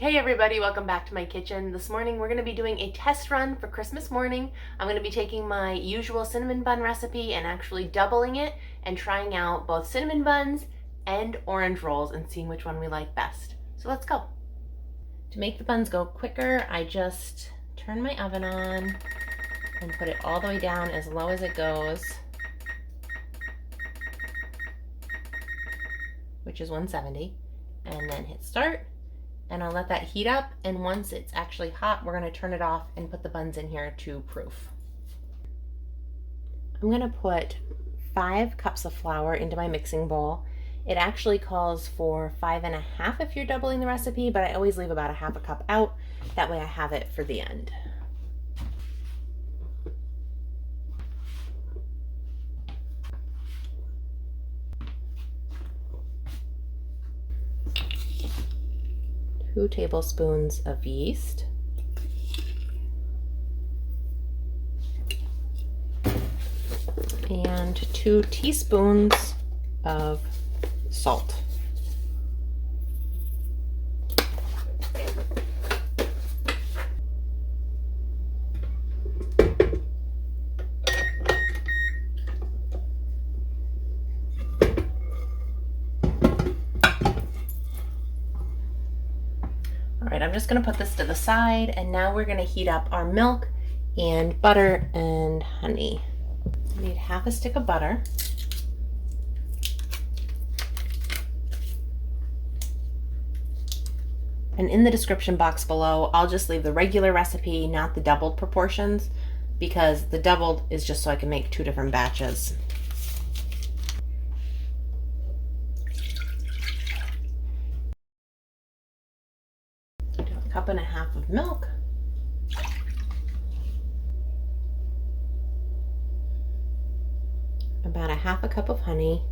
Hey everybody, welcome back to my kitchen. This morning we're going to be doing a test run for Christmas morning. I'm going to be taking my usual cinnamon bun recipe and actually doubling it and trying out both cinnamon buns and orange rolls and seeing which one we like best. So let's go. To make the buns go quicker, I just turn my oven on and put it all the way down as low as it goes, which is 170, and then hit start. And I'll let that heat up, and once it's actually hot, we're going to turn it off and put the buns in here to proof. I'm going to put 5 cups of flour into my mixing bowl. It actually calls for 5½ if you're doubling the recipe, but I always leave about a half a cup out. That way I have it for the end. Two tablespoons of yeast, and 2 teaspoons of salt. All right, I'm just going to put this to the side, and now we're going to heat up our milk and butter and honey. I need half a stick of butter. And in the description box below, I'll just leave the regular recipe, not the doubled proportions, because the doubled is just so I can make 2 different batches. Cup and a half of milk, about a half a cup of honey,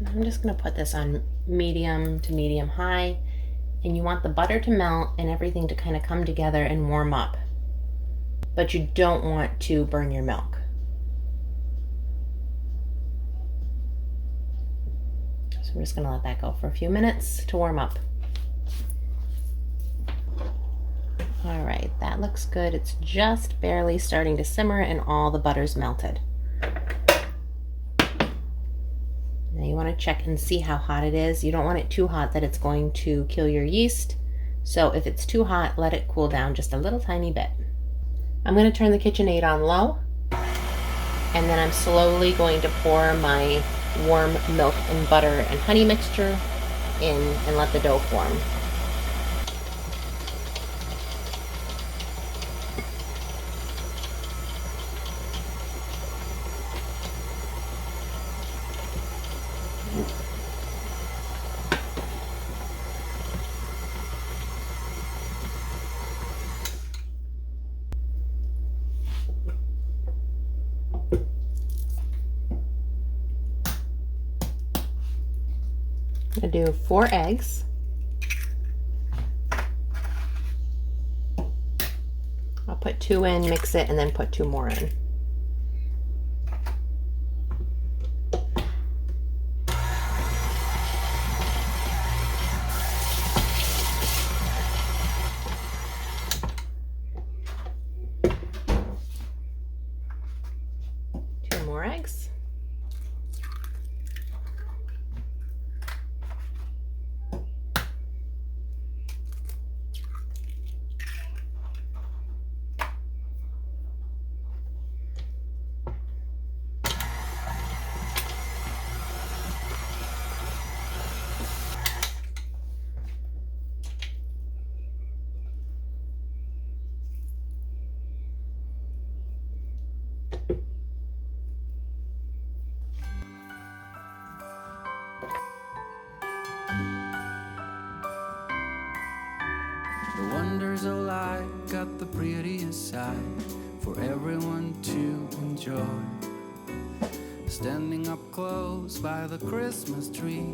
I'm just going to put this on medium to medium high, and you want the butter to melt and everything to kind of come together and warm up, but you don't want to burn your milk. So I'm just going to let that go for a few minutes to warm up. All right, that looks good. It's just barely starting to simmer and all the butter's melted. Now you want to check and see how hot it is. You don't want it too hot that it's going to kill your yeast. So if it's too hot, let it cool down just a little tiny bit. I'm going to turn the KitchenAid on low, and then I'm slowly going to pour my warm milk and butter and honey mixture in and let the dough form. I'm going to do 4 eggs. I'll put 2 in, mix it, and then put 2 more in. More eggs. There's a light, got the prettiest side for everyone to enjoy. Standing up close by the Christmas tree,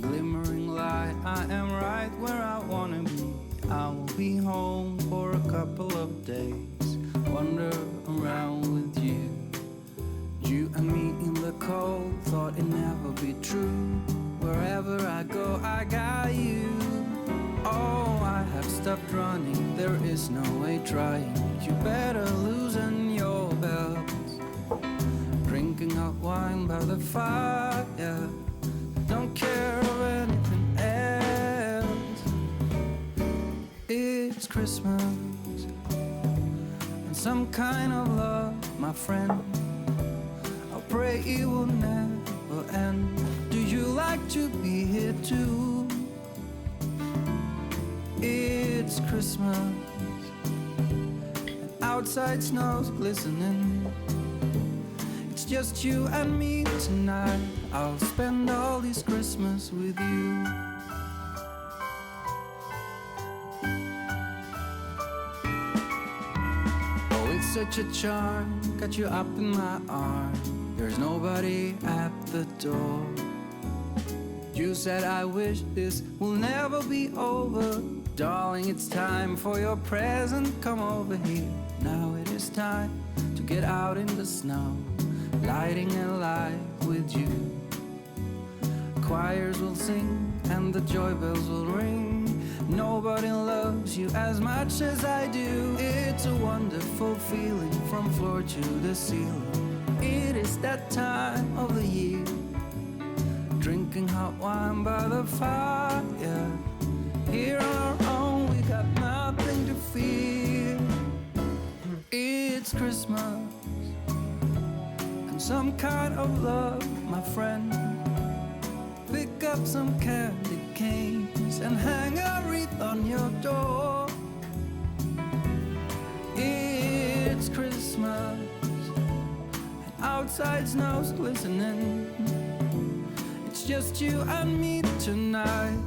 glimmering light, I am right where I wanna be. I will be home for a couple of days, wander around with you. You and me in the cold, thought it'd never be true. Wherever I go, I got you. Oh, I have stopped running, there is no way trying. You better loosen your belts. Drinking hot wine by the fire, don't care of anything else. It's Christmas and some kind of love, my friend. I pray it will never end. Do you like to be here too? It's Christmas and outside snow's glistening. It's just you and me tonight. I'll spend all this Christmas with you. Oh, it's such a charm, got you up in my arms. There's nobody at the door. You said I wish this will never be over. Darling, it's time for your present, come over here. Now it is time to get out in the snow, lighting a light with you. Choirs will sing and the joy bells will ring. Nobody loves you as much as I do. It's a wonderful feeling from floor to the ceiling. It is that time of the year, drinking hot wine by the fire. Here on our own, we got nothing to fear. It's Christmas and some kind of love, my friend. Pick up some candy canes and hang a wreath on your door. It's Christmas and outside snow's glistening. It's just you and me tonight.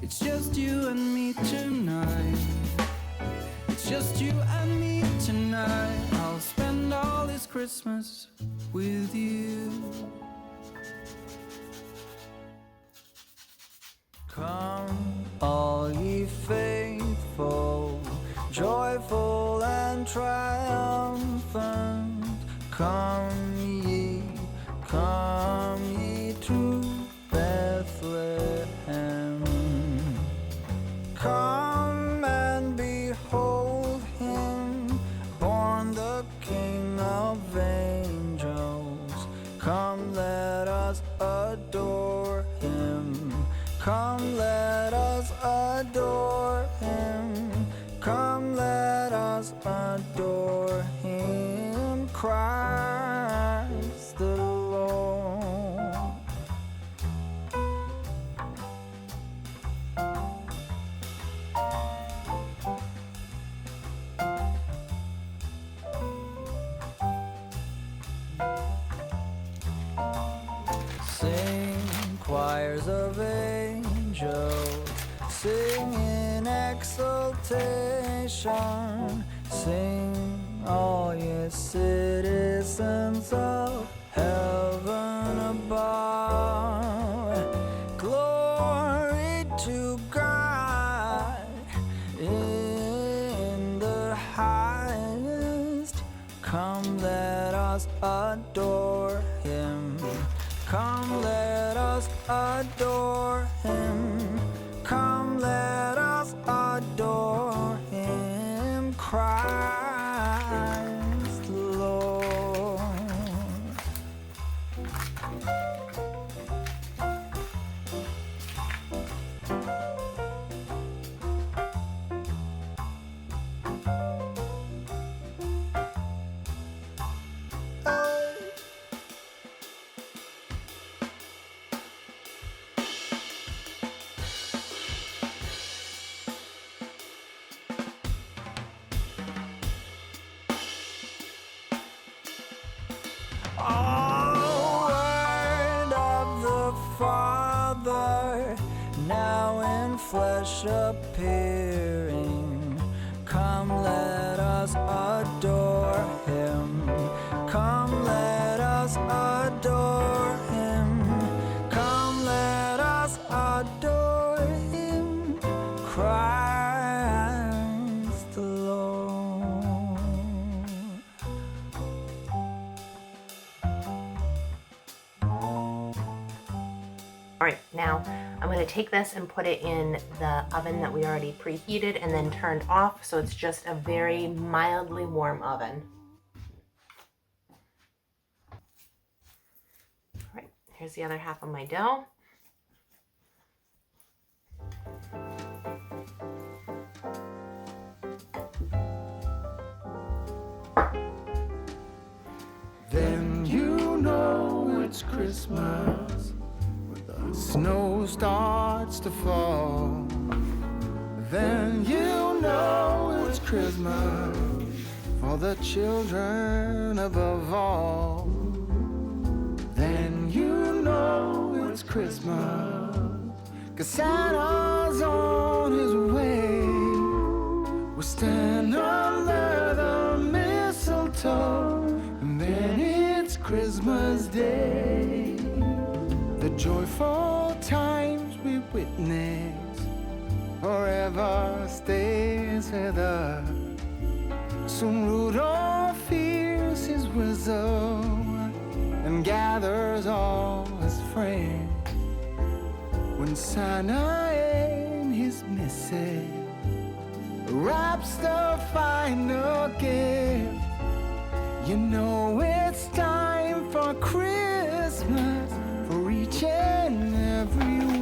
It's just you and me tonight. It's just you and me tonight. I'll spend all this Christmas with you. Come, all ye faithful, joyful and triumphant. Come ye to Bethlehem. Come and behold him, born the King of angels. Come, let us adore him. Come, let us adore him. Come, let us adore him, Christ the Lord. Sing, choirs of angels, sing in exultation. Sing, all ye citizens of heaven above. Glory to God in the highest. Come, let us adore him. Come, let us adore him. Come, let us adore him, Christ the Lord. Oh, word of the Father, now in flesh appearing. Come, let us adore him. Come, let us adore him. Come, let us adore him. Christ the Lord. All right, now I'm going to take this and put it in the oven that we already preheated and then turned off, so it's just a very mildly warm oven. All right, here's the other half of my dough. Then you know it's Christmas. Snow starts to fall. Then you know it's Christmas for the children above all. Then you know it's Christmas 'cause Santa's on his way. We'll stand under the mistletoe, and then it's Christmas Day. The joyful times we witness forever stays with us. Soon Rudolph hears his whistle and gathers all his friends. When Santa and his missus wraps the final gift, you know it's time for Christmas for each and every one.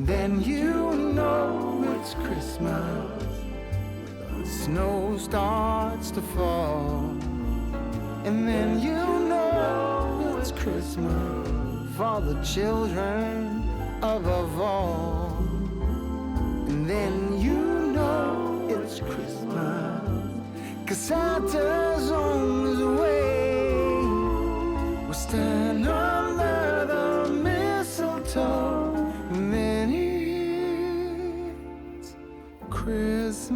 Then you know it's Christmas. Snow starts to fall. And then you know it's Christmas for the children above all. And then you know it's Christmas 'cause Santa's on his way. We'll stand under the mistletoe, and then it's Christmas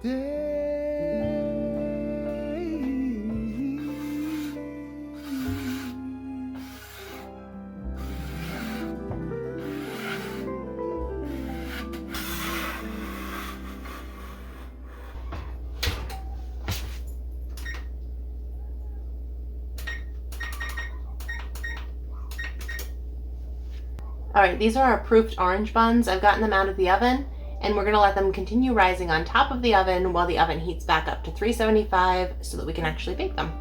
Day. All right, these are our proofed orange buns. I've gotten them out of the oven, and we're gonna let them continue rising on top of the oven while the oven heats back up to 375 so that we can actually bake them.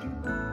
you.